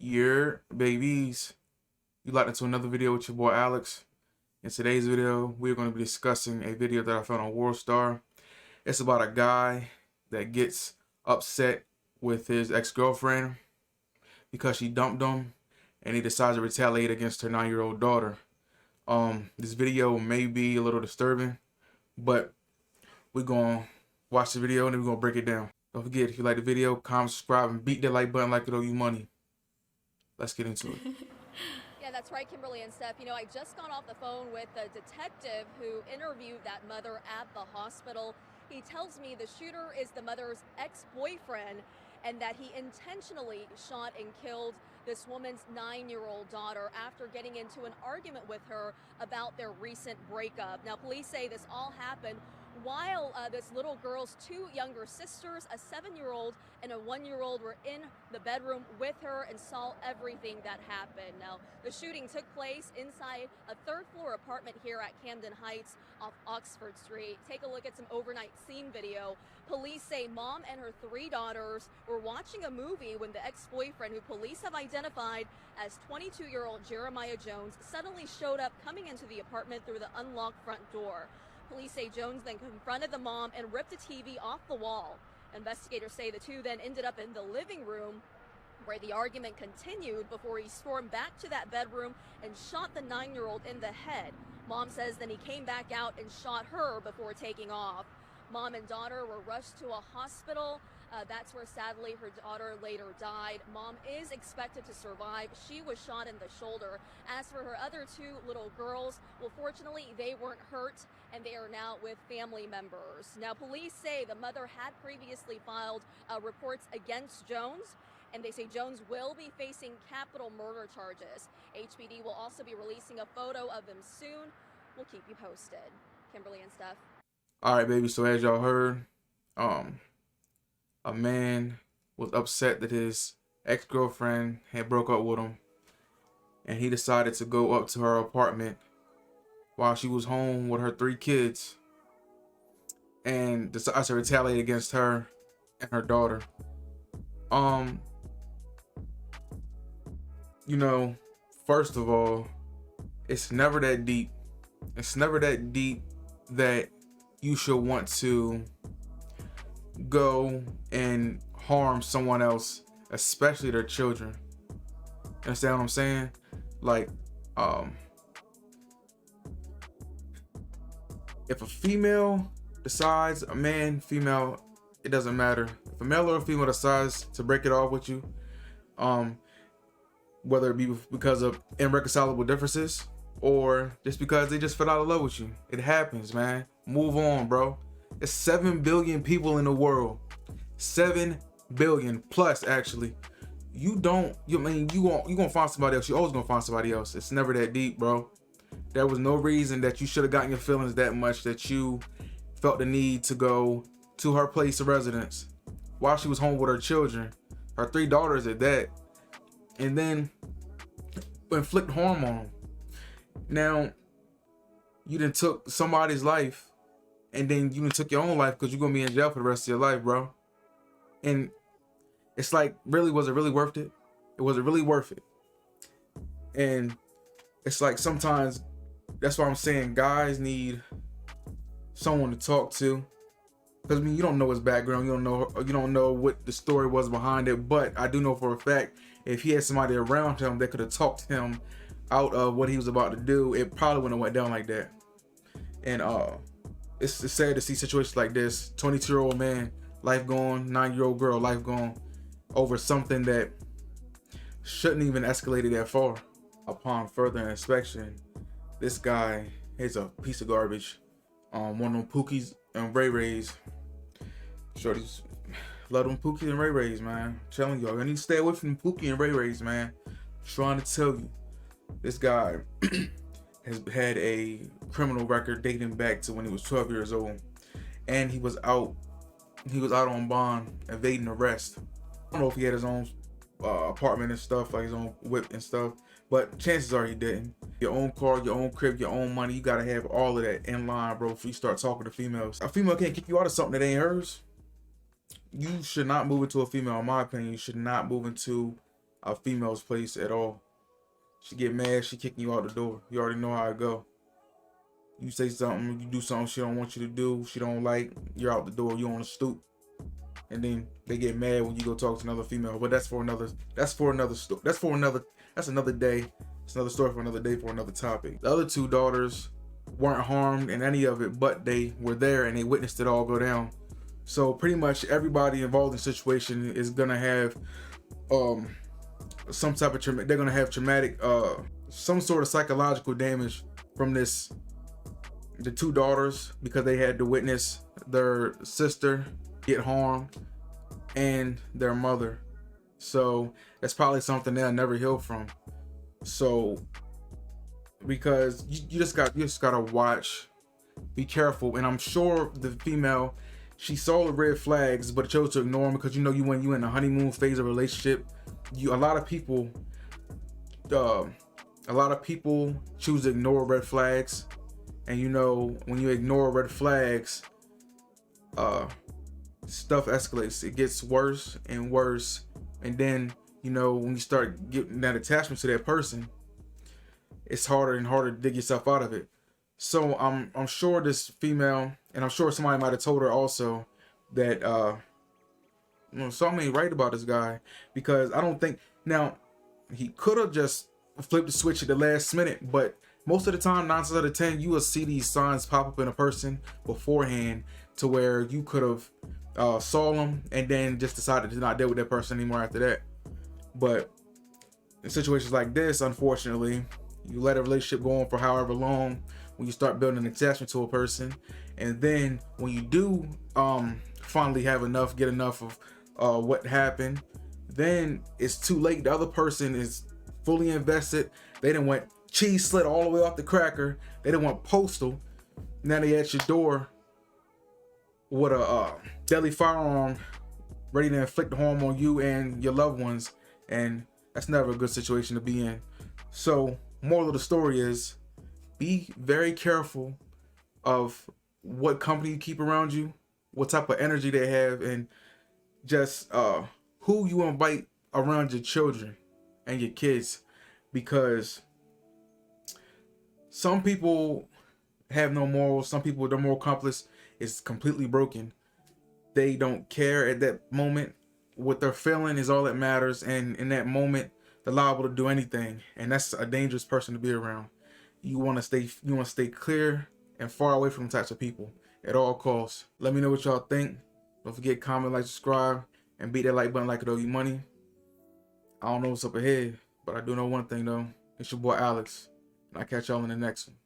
Your babies, you locked into another video with your boy Alex. In today's video, we're going to be discussing a video that I found on WorldStar. It's about a guy that gets upset with his ex-girlfriend because she dumped him, and he decides to retaliate against her 9-year-old daughter. This video may be a little disturbing, but we're going to watch the video and then we're going to break it down. Don't forget, if you like the video, comment, subscribe, and beat that like button like it owe you money. Let's get into it. Yeah, that's right, Kimberly and Steph. You know, I just got off the phone with the detective who interviewed that mother at the hospital. He tells me the shooter is the mother's ex-boyfriend and that he intentionally shot and killed this woman's 9-year-old daughter after getting into an argument with her about their recent breakup. Now, police say this all happened while this little girl's two younger sisters, a 7-year-old and a 1-year-old, were in the bedroom with her and saw everything that happened. Now, the shooting took place inside a third-floor apartment here at Camden Heights off Oxford Street. Take a look at some overnight scene video. Police say mom and her 3 daughters were watching a movie when the ex-boyfriend, who police have identified as 22-year-old Jeremiah Jones, suddenly showed up coming into the apartment through the unlocked front door. Police say Jones then confronted the mom and ripped the TV off the wall. Investigators say the two then ended up in the living room where the argument continued before he stormed back to that bedroom and shot the 9-year-old in the head. Mom says then he came back out and shot her before taking off. Mom and daughter were rushed to a hospital. That's where, sadly, her daughter later died. Mom is expected to survive. She was shot in the shoulder. As for her other 2 little girls, well, fortunately, they weren't hurt, and they are now with family members. Now, police say the mother had previously filed reports against Jones, and they say Jones will be facing capital murder charges. HPD will also be releasing a photo of them soon. We'll keep you posted. Kimberly and Steph. All right, baby. So as y'all heard, a man was upset that his ex-girlfriend had broke up with him, and he decided to go up to her apartment while she was home with her 3 kids and decided to retaliate against her and her daughter. You know, first of all, it's never that deep. It's never that deep that you should want to go and harm someone else, especially their children. Understand what I'm saying? Like, if a female decides, a man, female, it doesn't matter. If a male or a female decides to break it off with you, whether it be because of irreconcilable differences or just because they just fell out of love with you, it happens, man. Move on, bro. There's 7 billion people in the world. 7 billion plus, actually. You gonna find somebody else. You're always gonna find somebody else. It's never that deep, bro. There was no reason that you should have gotten your feelings that much that you felt the need to go to her place of residence while she was home with her children, her 3 daughters at that, and then inflict harm on them. Now, you done took somebody's life, and then you done took your own life because you're gonna be in jail for the rest of your life, bro. And it's like, really, was it really worth it? Was it really worth it? And it's like, sometimes, that's why I'm saying guys need someone to talk to, because I mean, you don't know his background, you don't know what the story was behind it. But I do know for a fact, if he had somebody around him that could have talked him out of what he was about to do, it probably wouldn't have went down like that. And it's sad to see situations like this. 22-year-old man, life gone. 9-year-old girl, life gone, over something that shouldn't even escalated that far. Upon further inspection, this guy is a piece of garbage. One of them Pookies and Ray Rays. Shorties love them Pookies and Ray Rays, man. I'm telling y'all, I need to stay away from Pookie and Ray Rays, man. I'm trying to tell you, this guy has had a criminal record dating back to when he was 12 years old, and he was out on bond, evading arrest. I don't know if he had his own apartment and stuff, like his own whip and stuff, but chances are he didn't. Your own car, your own crib, your own money, you gotta have all of that in line, bro, before you start talking to females. A female can't kick you out of something that ain't hers. You should not move into a female, in my opinion. You should not move into a female's place at all. She get mad, she kicking you out the door. You already know how it go. You say something, you do something she don't want you to do, she don't like, you're out the door, you on the stoop. And then they get mad when you go talk to another female. But that's another day. It's another story for another day, for another topic. The other two daughters weren't harmed in any of it, but they were there and they witnessed it all go down. So pretty much everybody involved in the situation is gonna have some type of they're gonna have traumatic some sort of psychological damage from this. The two daughters, because they had to witness their sister get harmed and their mother. So that's probably something they'll never heal from. So because you just gotta watch, be careful. And I'm sure the female, she saw the red flags but chose to ignore them, because when you in the honeymoon phase of a relationship, a lot of people choose to ignore red flags. And when you ignore red flags, stuff escalates. It gets worse and worse. And then when you start getting that attachment to that person, it's harder and harder to dig yourself out of it. So I'm sure this female, and I'm sure somebody might have told her also that something ain't right about this guy, because I don't think, now he could have just flipped the switch at the last minute, but most of the time, 9 out of 10, you will see these signs pop up in a person beforehand, to where you could have saw them and then just decided to not deal with that person anymore after that. But in situations like this, unfortunately, you let a relationship go on for however long, when you start building an attachment to a person, and then when you do finally have enough, get enough of what happened, then it's too late. The other person is fully invested. They done went cheese slit all the way off the cracker. They done went postal. Now they at your door with a deadly firearm, ready to inflict harm on you and your loved ones, and that's never a good situation to be in. So moral of the story is, be very careful of what company you keep around you, what type of energy they have, and just who you invite around your children and your kids, because some people have no morals. Some people, their moral compass is completely broken. They don't care at that moment. What they're feeling is all that matters, and in that moment, they're liable to do anything, and that's a dangerous person to be around. You want to stay clear and far away from types of people at all costs. Let me know what y'all think. Don't forget, comment, like, subscribe, and beat that like button like it owe you money. I don't know what's up ahead, but I do know one thing though. It's your boy Alvx, and I'll catch y'all in the next one.